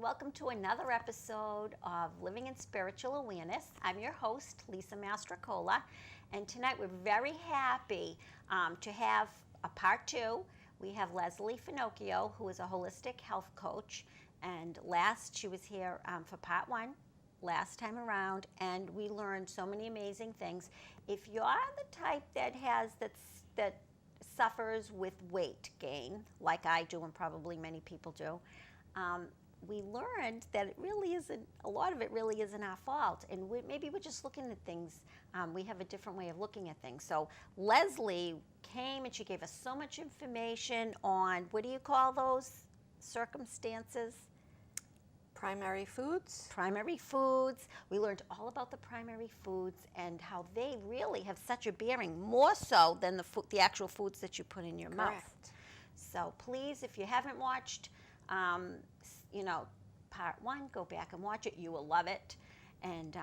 welcome to another episode of Living in Spiritual Awareness. I'm your host, Lisa Mastrocola, and tonight we're very happy to have a part two. We have Lesley Finocchio, who is a holistic health coach, and she was here for part one last time around, and we learned so many amazing things. If you're the type that suffers with weight gain, like I do and probably many people do, we learned that it really isn't, a lot of it really isn't our fault. And maybe we're just looking at things, we have a different way of looking at things. So Lesley came and she gave us so much information on, what do you call those circumstances? Primary foods. Primary foods. We learned all about the primary foods and how they really have such a bearing, more so than the actual foods that you put in your mouth. So please, if you haven't watched, part one, go back and watch it. You will love it. And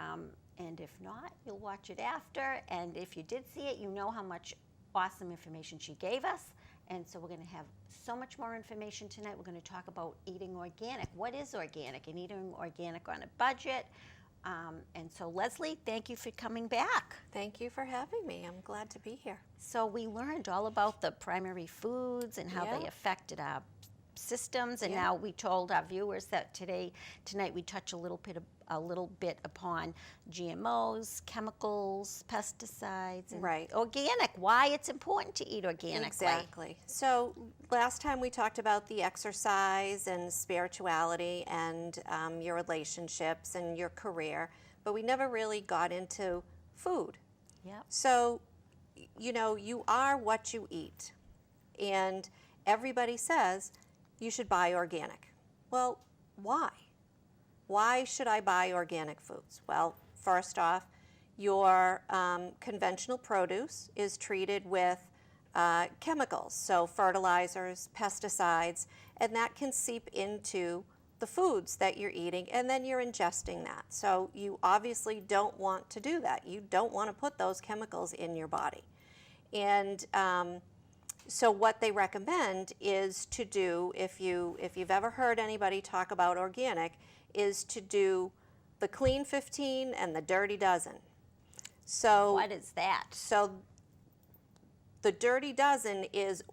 if not, you'll watch it after. And if you did see it, you know how much awesome information she gave us. And so we're going to have so much more information tonight. We're going to talk about eating organic. What is organic and eating organic on a budget? And so Lesley, thank you for coming back. Thank you for having me. I'm glad to be here. So we learned all about the primary foods and how they affected our systems, and now we told our viewers that tonight we touch a little bit upon GMOs, chemicals, pesticides, and organic, why it's important to eat organically. Exactly. So last time we talked about the exercise and spirituality and your relationships and your career, but we never really got into food. Yep. So, you are what you eat, and everybody says you should buy organic. Well, why? Why should I buy organic foods? Well, first off, your conventional produce is treated with chemicals, so fertilizers, pesticides, and that can seep into the foods that you're eating, and then you're ingesting that. So you obviously don't want to do that. You don't want to put those chemicals in your body. And so what they recommend is to do, if you've ever heard anybody talk about organic, is to do the clean 15 and the dirty dozen. So what is that? So the dirty dozen is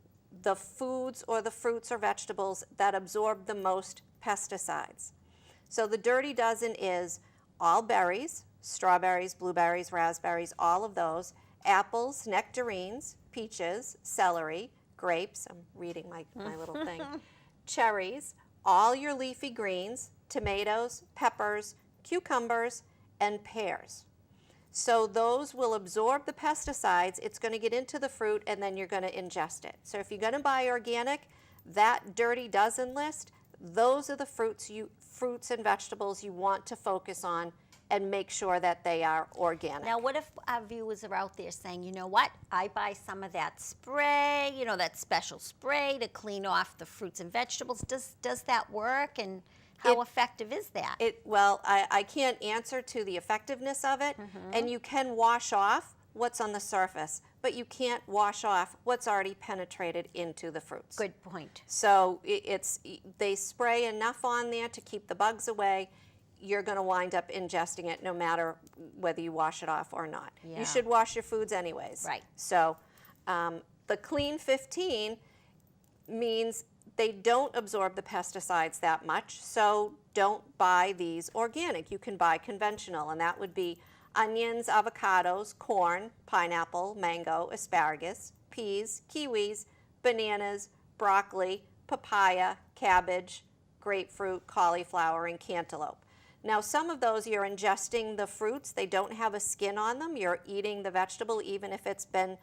the foods or the fruits or vegetables that absorb the most pesticides. So the dirty dozen is all berries, strawberries, blueberries, raspberries, all of those, apples, nectarines, peaches, celery, grapes, I'm reading my little thing, cherries, all your leafy greens, tomatoes, peppers, cucumbers, and pears. So those will absorb the pesticides, it's going to get into the fruit, and then you're going to ingest it. So if you're going to buy organic, that dirty dozen list, those are the fruits and vegetables you want to focus on and make sure that they are organic. Now, what if our viewers are out there saying, you know what, I buy some of that spray, that special spray to clean off the fruits and vegetables. Does that work, and how effective is that? Well, I can't answer to the effectiveness of it, and you can wash off what's on the surface, but you can't wash off what's already penetrated into the fruits. Good point. So they spray enough on there to keep the bugs away. You're going to wind up ingesting it no matter whether you wash it off or not. Yeah. You should wash your foods anyways. Right. So the clean 15 means they don't absorb the pesticides that much, so don't buy these organic. You can buy conventional, and that would be onions, avocados, corn, pineapple, mango, asparagus, peas, kiwis, bananas, broccoli, papaya, cabbage, grapefruit, cauliflower, and cantaloupe. Now, some of those you're ingesting the fruits. They don't have a skin on them. You're eating the vegetable even if it's been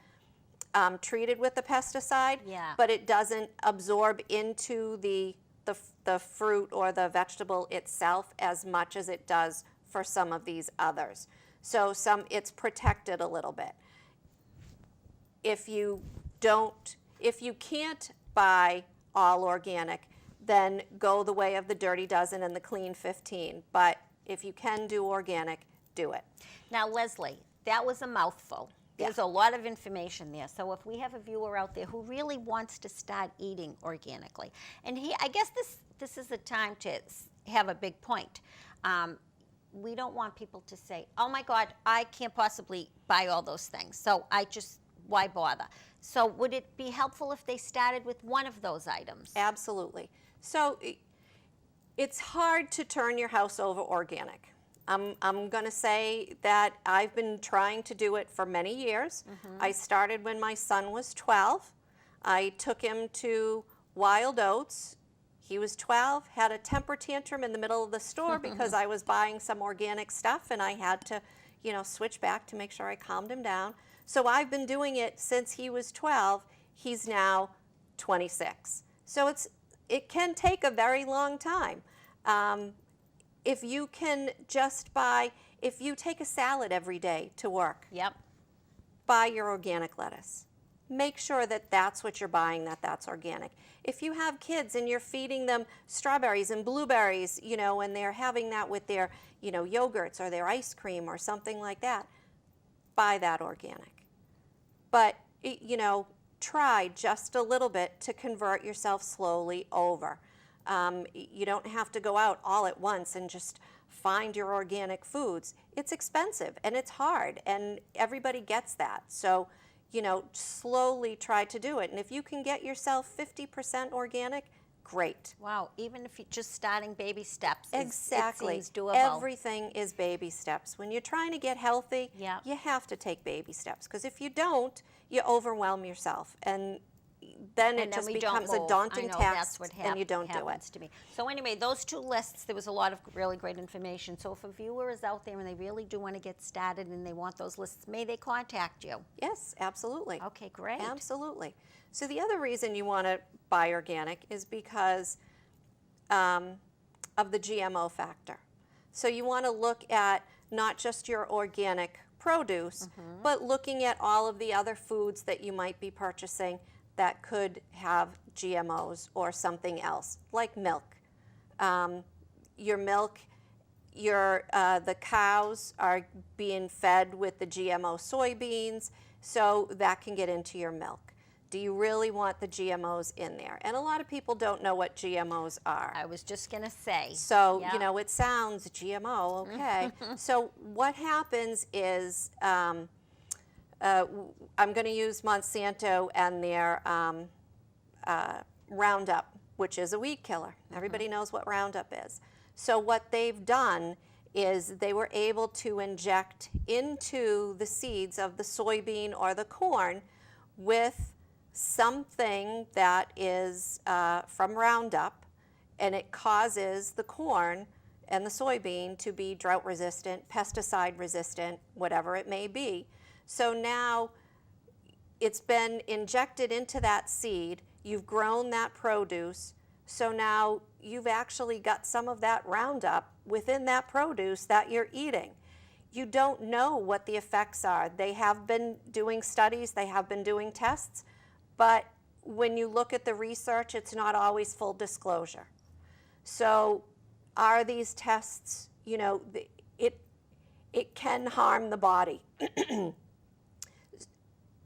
treated with the pesticide, but it doesn't absorb into the fruit or the vegetable itself as much as it does for some of these others. So it's protected a little bit. If you can't buy all organic, then go the way of the dirty dozen and the clean 15. But if you can do organic, do it. Now, Lesley, that was a mouthful. There's a lot of information there. So if we have a viewer out there who really wants to start eating organically, and I guess this is the time to have a big point. We don't want people to say, oh my God, I can't possibly buy all those things. So why bother? So would it be helpful if they started with one of those items? Absolutely. So it's hard to turn your house over organic. I'm going to say that I've been trying to do it for many years. I started when my son was 12. I took him to Wild Oats. He was 12, had a temper tantrum in the middle of the store because I was buying some organic stuff, and I had to, switch back to make sure I calmed him down. So I've been doing it since he was 12. He's now 26. So it can take a very long time. If you can if you take a salad every day to work, Yep. buy your organic lettuce. Make sure that that's what you're buying, that's organic. If you have kids and you're feeding them strawberries and blueberries, and they're having that with their, yogurts or their ice cream or something like that, buy that organic. But, try just a little bit to convert yourself slowly over. You don't have to go out all at once and just find your organic foods. It's expensive and it's hard, and everybody gets that. So, slowly try to do it. And if you can get yourself 50% organic, great. Wow, even if you're just starting baby steps, Exactly. it seems doable. Everything is baby steps. When you're trying to get healthy, Yeah. you have to take baby steps, because if you don't, you overwhelm yourself, and then it just we don't becomes a move. daunting I know, task, that's what and you don't do happens it. to me. So anyway, those two lists, there was a lot of really great information. So if a viewer is out there and they really do want to get started and they want those lists, may they contact you? Yes, absolutely. Okay, great. Absolutely. So the other reason you want to buy organic is because of the GMO factor. So you want to look at not just your organic produce, but looking at all of the other foods that you might be purchasing that could have GMOs or something else, like milk. Your milk, the cows are being fed with the GMO soybeans, so that can get into your milk. Do you really want the GMOs in there? And a lot of people don't know what GMOs are. I was just going to say. So, Yeah. it sounds GMO, okay. So what happens is, I'm going to use Monsanto and their Roundup, which is a weed killer. Everybody knows what Roundup is. So what they've done is they were able to inject into the seeds of the soybean or the corn with something that is from Roundup, and it causes the corn and the soybean to be drought resistant, pesticide resistant, whatever it may be. So now it's been injected into that seed, you've grown that produce, so now you've actually got some of that Roundup within that produce that you're eating. You don't know what the effects are. They have been doing studies, they have been doing tests, but when you look at the research, it's not always full disclosure. So are these tests, it can harm the body.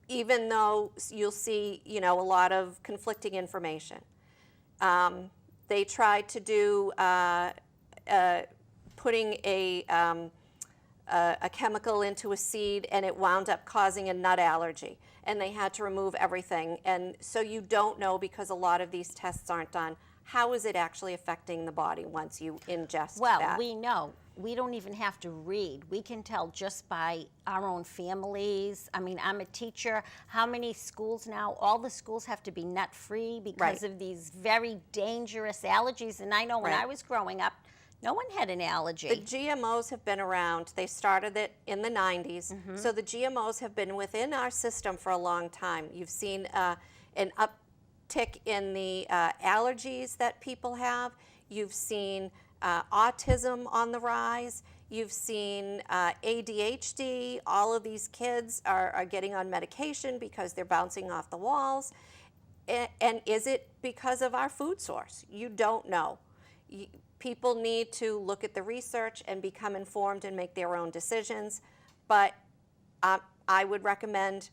Even though you'll see, a lot of conflicting information. They tried to do putting a chemical into a seed, and it wound up causing a nut allergy, and they had to remove everything. And so you don't know, because a lot of these tests aren't done, how is it actually affecting the body once you ingest that? Well, we know. We don't even have to read. We can tell just by our own families. I mean, I'm a teacher. How many schools now? All the schools have to be nut-free because of these very dangerous allergies. And I know when I was growing up, no one had an allergy. The GMOs have been around. They started it in the 90s. So the GMOs have been within our system for a long time. You've seen an uptick in the allergies that people have. You've seen autism on the rise. You've seen ADHD. All of these kids are getting on medication because they're bouncing off the walls. And is it because of our food source? You don't know. People need to look at the research and become informed and make their own decisions. But I would recommend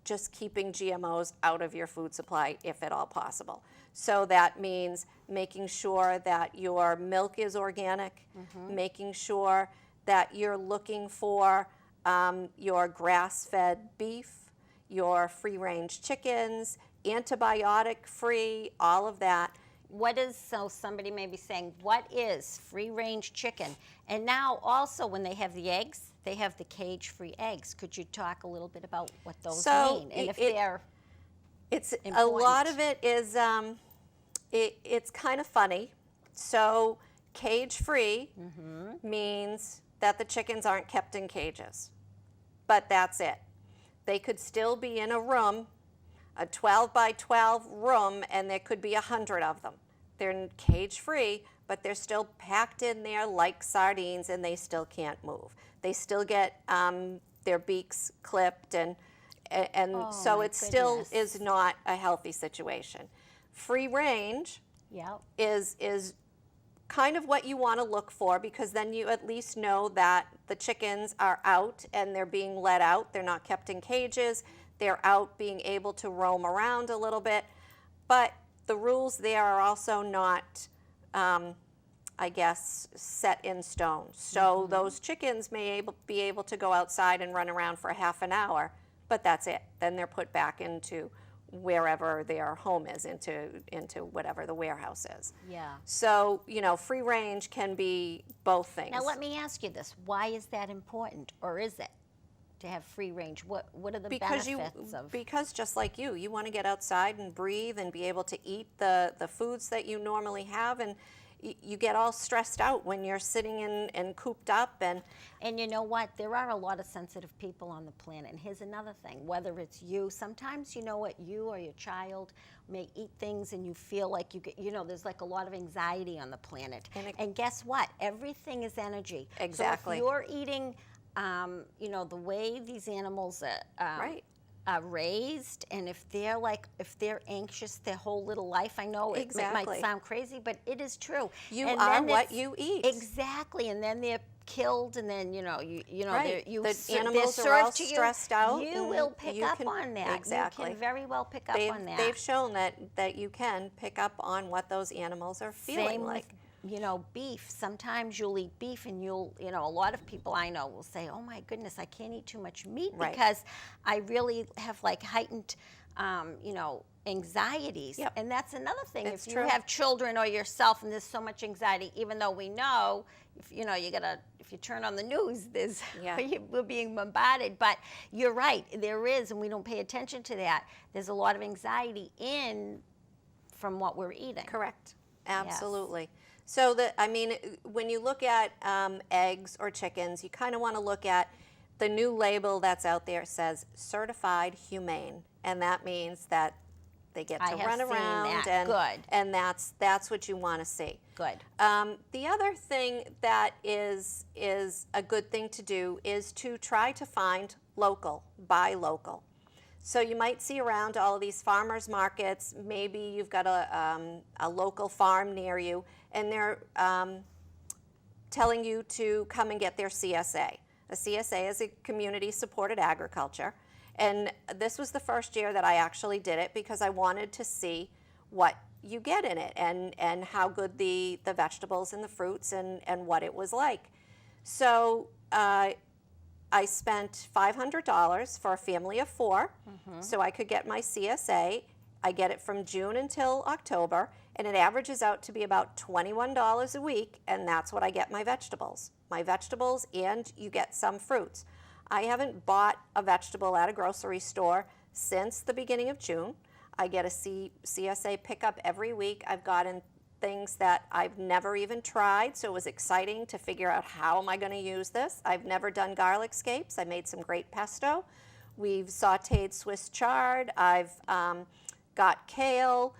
just keeping GMOs out of your food supply if at all possible. So that means making sure that your milk is organic, making sure that you're looking for your grass-fed beef, your free-range chickens, antibiotic-free, all of that. What is, so somebody may be saying, what is free-range chicken? And now also when they have the eggs, they have the cage-free eggs. Could you talk a little bit about what those mean? And if they're it's important. A lot of it is, it's kind of funny. So cage-free means that the chickens aren't kept in cages, but that's it. They could still be in a room, a 12 by 12 room, and there could be 100 of them. They're cage-free, but they're still packed in there like sardines, and they still can't move. They still get their beaks clipped, and so it still is not a healthy situation. Free range is kind of what you want to look for, because then you at least know that the chickens are out and they're being let out. They're not kept in cages. They're out being able to roam around a little bit. But the rules there are also not, I guess, set in stone. So those chickens may be able to go outside and run around for half an hour, but that's it. Then they're put back into wherever their home is, into whatever the warehouse is. Yeah. So, free range can be both things. Now let me ask you this. Why is that important, or is it, to have free range? What are the benefits of? Because just like you want to get outside and breathe and be able to eat the foods that you normally have, and you get all stressed out when you're sitting and cooped up. And you know what? There are a lot of sensitive people on the planet. And here's another thing. Whether it's you, sometimes you know what, you or your child may eat things and you feel like you get, there's like a lot of anxiety on the planet. And guess what? Everything is energy. Exactly. So if you're eating, the way these animals right. are raised, and if they're anxious their whole little life, I know it might sound crazy, but it is true. You are what you eat. Exactly, and then they're killed, and then right. The animals they're are served all to stressed out. You will pick up on that. Exactly. You can very well pick up on that. They've shown that you can pick up on what those animals are feeling Same like. With, beef. Sometimes you'll eat beef and a lot of people I know will say, oh my goodness, I can't eat too much meat because I really have heightened, anxieties. Yep. And that's another thing. It's if true. you have children or yourself and there's so much anxiety, even though we know, if you turn on the news, we're being bombarded. But you're right, there is, and we don't pay attention to that. There's a lot of anxiety from what we're eating. Correct. Absolutely. Yes. So when you look at eggs or chickens, you kind of want to look at the new label that's out there. It says certified humane, and that means that they get to run around, and that's what you want to see. Good. The other thing that is a good thing to do is to try to find local, buy local. So you might see around all of these farmers markets, maybe you've got a local farm near you, and they're telling you to come and get their CSA. A CSA is a community-supported agriculture, and this was the first year that I actually did it because I wanted to see what you get in it and how good the vegetables and the fruits and what it was like. So I spent $500 for a family of 4, so I could get my CSA. I get it from June until October, and it averages out to be about $21 a week, and that's what I get my vegetables. And you get some fruits. I haven't bought a vegetable at a grocery store since the beginning of June. I get a CSA pickup every week. I've gotten things that I've never even tried, so it was exciting to figure out how am I going to use this. I've never done garlic scapes. I made some great pesto. We've sauteed Swiss chard. I've got kale,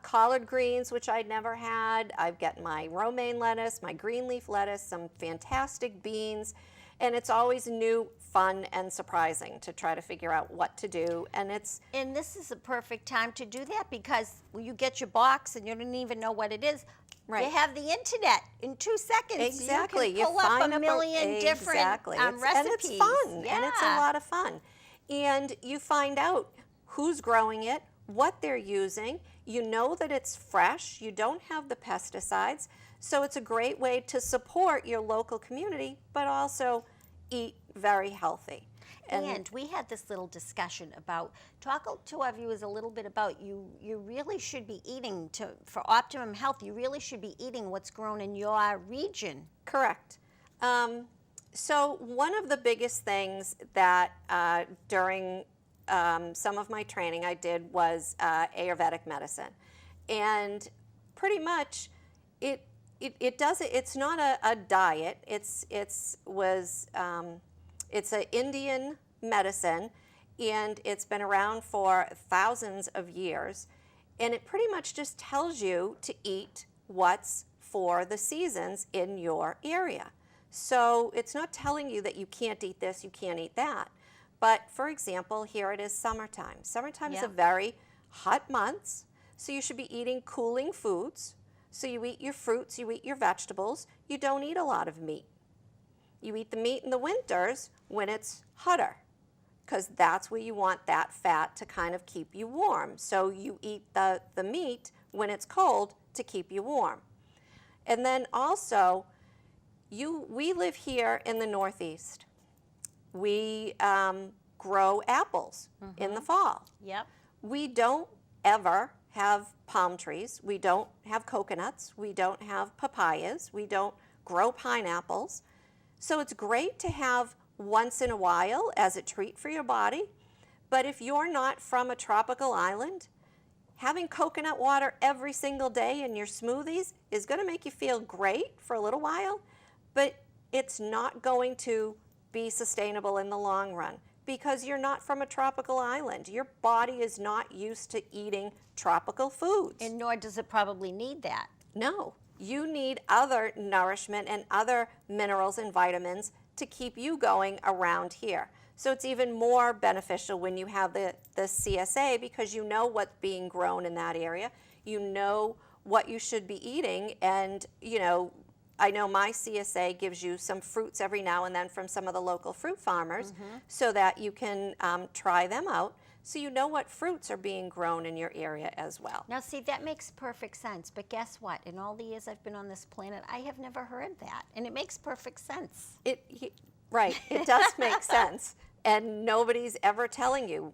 collard greens, which I'd never had. I've got my romaine lettuce, my green leaf lettuce, some fantastic beans, and it's always new, fun, and surprising to try to figure out what to do. And this is a perfect time to do that because when you get your box and you don't even know what it is, Right. You have the internet in 2 seconds. Exactly. You can pull up a million different exactly. recipes. And it's fun. Yeah. And it's a lot of fun. And you find out who's growing it, what they're using. You know that it's fresh. You don't have the pesticides. So it's a great way to support your local community, but also eat very healthy. And we had this little discussion about, talk to our viewers a little bit about you really should be eating, for optimum health, you really should be eating what's grown in your region. Correct. So one of the biggest things that during some of my training I did was Ayurvedic medicine. And pretty much it's not a diet, it's an Indian medicine, and it's been around for thousands of years. And it pretty much just tells you to eat what's for the seasons in your area. So it's not telling you that you can't eat this, you can't eat that. But for example, here it is summertime. Summertime is a very hot month, so you should be eating cooling foods. So you eat your fruits, you eat your vegetables, you don't eat a lot of meat. You eat the meat in the winters when it's hotter, because that's where you want that fat to kind of keep you warm. So you eat the meat when it's cold to keep you warm. And then also, we live here in the Northeast. We grow apples in the fall. Yep. We don't ever have palm trees. We don't have coconuts. We don't have papayas. We don't grow pineapples. So it's great to have once in a while as a treat for your body. But if you're not from a tropical island, having coconut water every single day in your smoothies is going to make you feel great for a little while, but it's not going to be sustainable in the long run because you're not from a tropical island. Your body is not used to eating tropical foods. And nor does it probably need that. No. You need other nourishment and other minerals and vitamins to keep you going around here. So it's even more beneficial when you have the CSA because you know what's being grown in that area. You know what you should be eating. And, you know, I know my CSA gives you some fruits every now and then from some of the local fruit farmers so that you can try them out. So you know what fruits are being grown in your area as well. Now, see, that makes perfect sense. But guess what? In all the years I've been on this planet, I have never heard that. And it makes perfect sense. Right. It does make sense. And nobody's ever telling you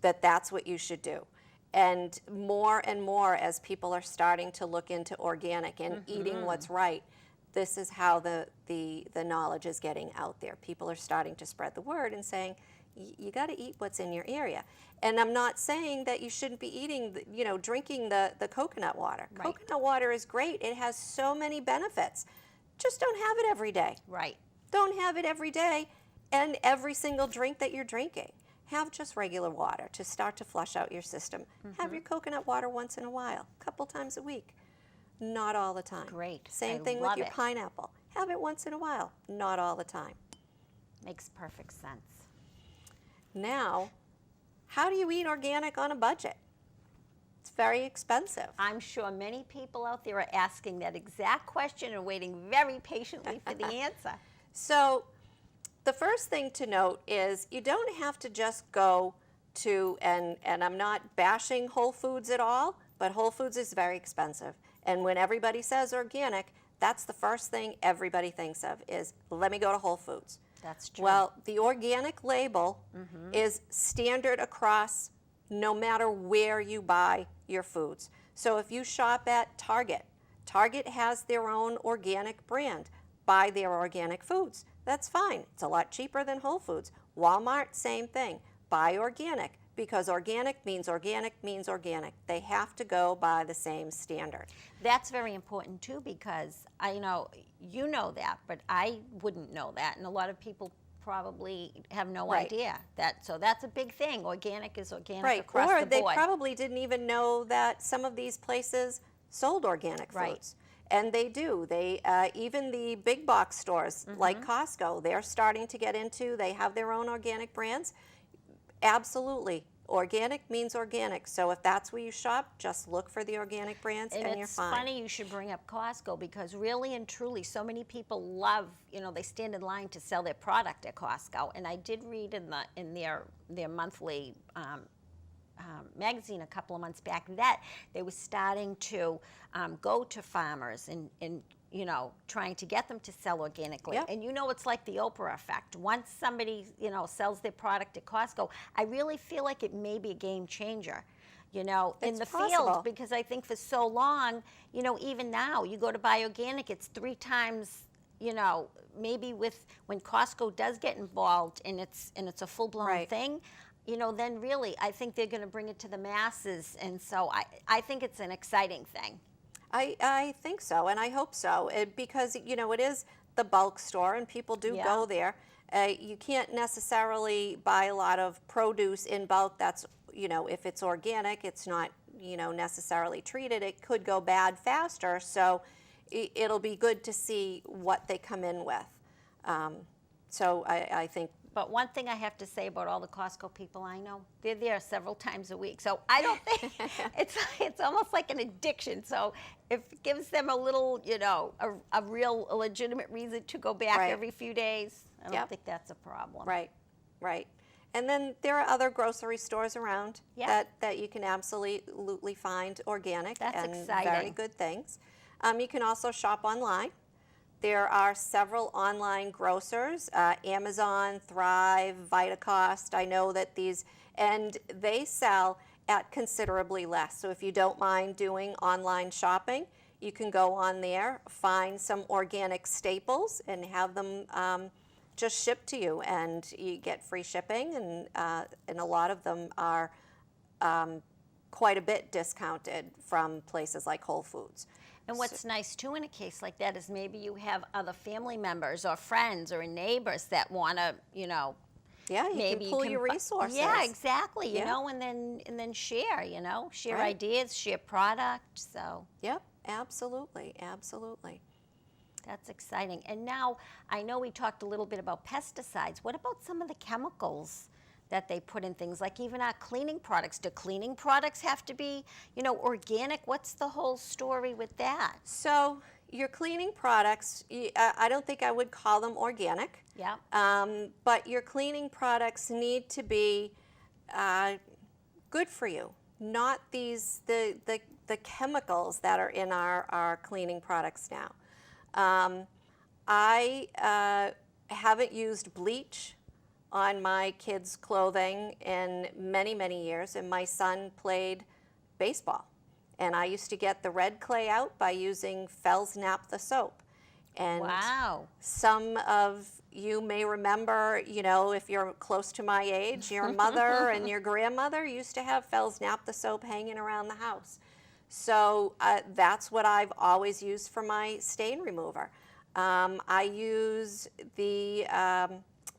that that's what you should do. And more as people are starting to look into organic and eating what's right, this is how the knowledge is getting out there. People are starting to spread the word and saying, you got to eat what's in your area. And I'm not saying that you shouldn't be eating, drinking the coconut water. Right. Coconut water is great. It has so many benefits. Just don't have it every day. Right. Don't have it every day and every single drink that you're drinking. Have just regular water to start to flush out your system. Have your coconut water once in a while, a couple times a week. Not all the time. Great. Same I thing with love your it. pineapple. Have it once in a while. Not all the time. Makes perfect sense. Now, how do you eat organic on a budget? It's very expensive. I'm sure many people out there are asking that exact question and waiting very patiently for the answer. So the first thing to note is you don't have to just go to, and I'm not bashing Whole Foods at all, but Whole Foods is very expensive. And when everybody says organic, that's the first thing everybody thinks of is, let me go to Whole Foods. That's true. Well, the organic label is standard across no matter where you buy your foods. So if you shop at Target, Target has their own organic brand. Buy their organic foods. That's fine. It's a lot cheaper than Whole Foods. Walmart, same thing. Buy organic because organic means organic means organic. They have to go by the same standard. That's very important too because I know you know that, but I wouldn't know that, and a lot of people probably have no idea that. So that's a big thing. Organic is organic across the board. Or they probably didn't even know that some of these places sold organic foods. And they do. They even the big box stores like Costco, they're starting to get into. They have their own organic brands. Absolutely, organic means organic. So if that's where you shop, just look for the organic brands and you're fine. It's funny you should bring up Costco, because really and truly, so many people love, they stand in line to sell their product at Costco. And I did read in their monthly magazine a couple of months back that they were starting to go to farmers and trying to get them to sell organically. Yep. And it's like the Oprah effect. Once somebody, sells their product at Costco, I really feel like it may be a game changer, in the field. Because I think for so long, even now, you go to buy organic, it's 3 times, maybe when Costco does get involved and it's a full-blown thing, then really, I think they're going to bring it to the masses. And so I think it's an exciting thing. I think so, and I hope so, because, it is the bulk store, and people do go there. You can't necessarily buy a lot of produce in bulk. That's, if it's organic, it's not, necessarily treated. It could go bad faster, so it'll be good to see what they come in with. So I think. But one thing I have to say about all the Costco people I know, they're there several times a week. So I don't think it's almost like an addiction. So if it gives them a little, a real legitimate reason to go back every few days, I don't think that's a problem. Right. And then there are other grocery stores around that you can absolutely find organic and exciting. Very good things. You can also shop online. There are several online grocers, Amazon, Thrive, Vitacost. I know that and they sell at considerably less. So if you don't mind doing online shopping, you can go on there, find some organic staples, and have them just shipped to you. And you get free shipping, and a lot of them are quite a bit discounted from places like Whole Foods. And what's nice, too, in a case like that is maybe you have other family members or friends or neighbors that want to, maybe you can pull your resources. Yeah, exactly, and then share, share ideas, share product, so. Yep, absolutely. That's exciting. And now, I know we talked a little bit about pesticides. What about some of the chemicals that they put in things, like even our cleaning products? Do cleaning products have to be, organic? What's the whole story with that? So your cleaning products, I don't think I would call them organic. Yeah. But your cleaning products need to be good for you, not the chemicals that are in our cleaning products now. I haven't used bleach on my kids' clothing in many, many years, and my son played baseball. And I used to get the red clay out by using Fell's Naphtha soap. And some of you may remember, if you're close to my age, your mother and your grandmother used to have Fell's Naphtha soap hanging around the house. So that's what I've always used for my stain remover. I use the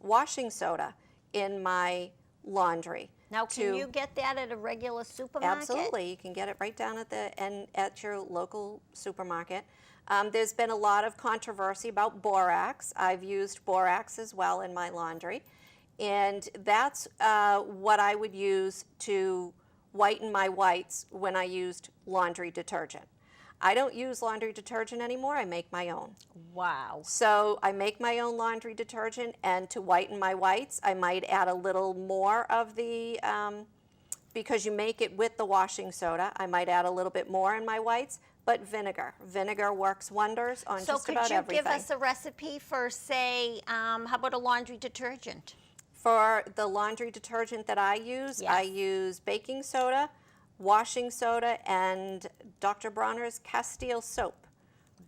washing soda in my laundry. Now, can you get that at a regular supermarket? Absolutely. You can get it right down at your local supermarket. There's been a lot of controversy about borax. I've used borax as well in my laundry. And that's what I would use to whiten my whites when I used laundry detergent. I don't use laundry detergent anymore. I make my own. Wow. So I make my own laundry detergent, and to whiten my whites, I might add a little more of the, because you make it with the washing soda, I might add a little bit more in my whites, but vinegar. Vinegar works wonders on just about everything. So could you give us a recipe for, say, how about a laundry detergent? For the laundry detergent that I use, I use baking soda, washing soda, and Dr. Bronner's Castile soap.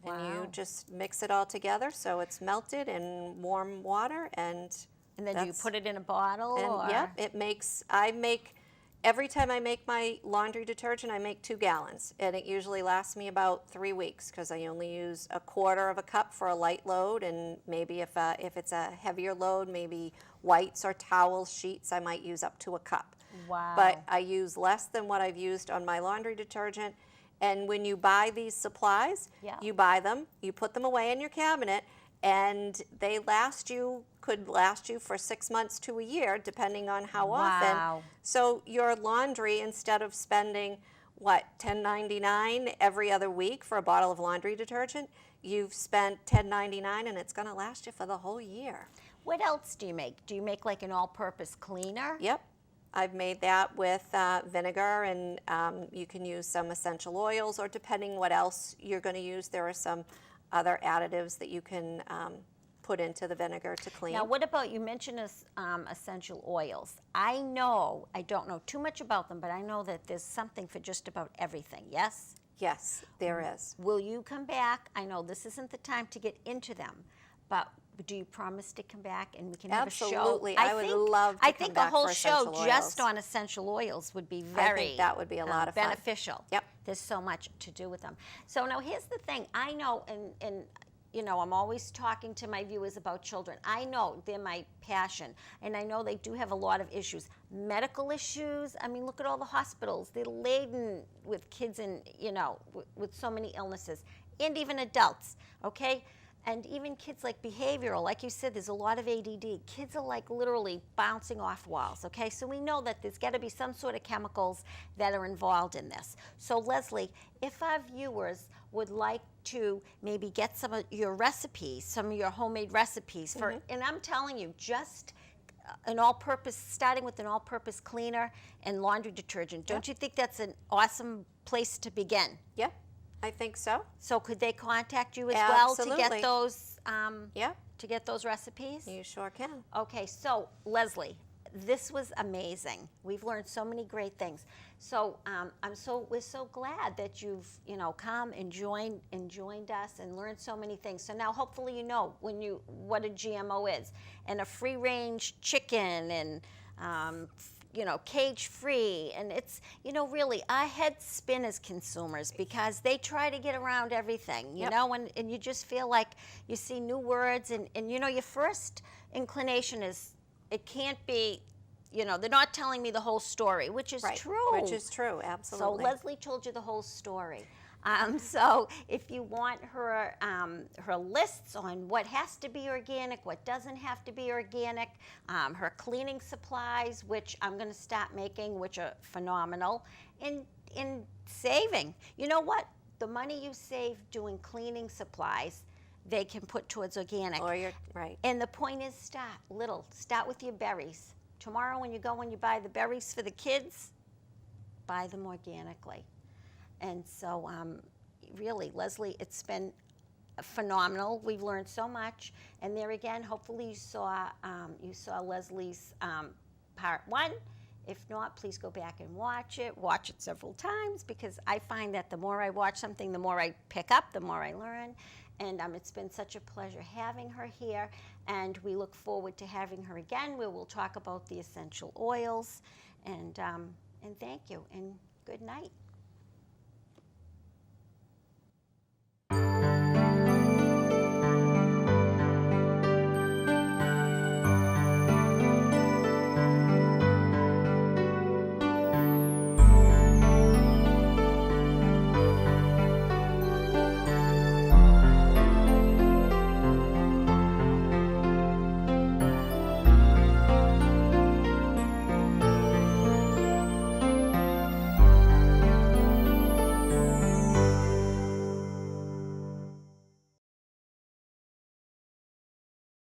Wow. And you just mix it all together so it's melted in warm water, and then you put it in a bottle? And it makes, every time I make my laundry detergent, I make 2 gallons, and it usually lasts me about 3 weeks because I only use a quarter of a cup for a light load, and maybe if it's a heavier load, maybe whites or towels, sheets, I might use up to a cup. Wow. But I use less than what I've used on my laundry detergent. And when you buy these supplies, you buy them, you put them away in your cabinet, and they last you could last you for 6 months to a year, depending on how often. Wow. So your laundry, instead of spending, what, $10.99 every other week for a bottle of laundry detergent, you've spent $10.99 and it's going to last you for the whole year. What else do you make? Do you make like an all-purpose cleaner? Yep. I've made that with vinegar, and you can use some essential oils, or depending what else you're going to use, there are some other additives that you can put into the vinegar to clean. Now, what about, you mentioned essential oils. I know, I don't know too much about them, but I know that there's something for just about everything, yes? Yes, there is. Will you come back? I know this isn't the time to get into them, but do you promise to come back and we can have a show? Absolutely. I would love to come back for essential I think a whole show just oils. on essential oils would be I very think that would be a lot of fun. beneficial. Yep. There's so much to do with them. So now here's the thing. I know, and you know, I'm always talking to my viewers about children. I know they're my passion, and I know they do have a lot of issues. Medical issues. I mean, look at all the hospitals. They're laden with kids and, you know, with so many illnesses, and even adults, okay? And even kids, like behavioral, like you said, there's a lot of ADD. Kids are like literally bouncing off walls, okay? So we know that there's got to be some sort of chemicals that are involved in this. So Lesley, if our viewers would like to maybe get some of your recipes, some of your homemade recipes for, and I'm telling you, just an all-purpose, starting with an all-purpose cleaner and laundry detergent. Don't you think that's an awesome place to begin? Yep, I think so. So could they contact you as well to Absolutely. get those? Yep, To get those recipes? you sure can. Okay, so Lesley, this was amazing. We've learned so many great things. So we're so glad that you've come and joined us and learned so many things. So now hopefully you know what a GMO is, and a free range chicken, and cage free, and it's really our heads spin as consumers because they try to get around everything, you know, and you just feel like you see new words, and your first inclination is it can't be, they're not telling me the whole story, which is true. Which is true, absolutely. So Lesley told you the whole story. So if you want her lists on what has to be organic, what doesn't have to be organic, her cleaning supplies, which I'm going to start making, which are phenomenal, and in saving. You know what? The money you save doing cleaning supplies, they can put towards organic. Or you're right. And the point is, start little. Start with your berries. Tomorrow when you go and you buy the berries for the kids, buy them organically. And so really, Lesley, it's been phenomenal. We've learned so much. And there again, hopefully you saw Lesley's part 1. If not, please go back and watch it. Watch it several times, because I find that the more I watch something, the more I pick up, the more I learn. And it's been such a pleasure having her here, and we look forward to having her again, where we'll talk about the essential oils. And thank you, and good night.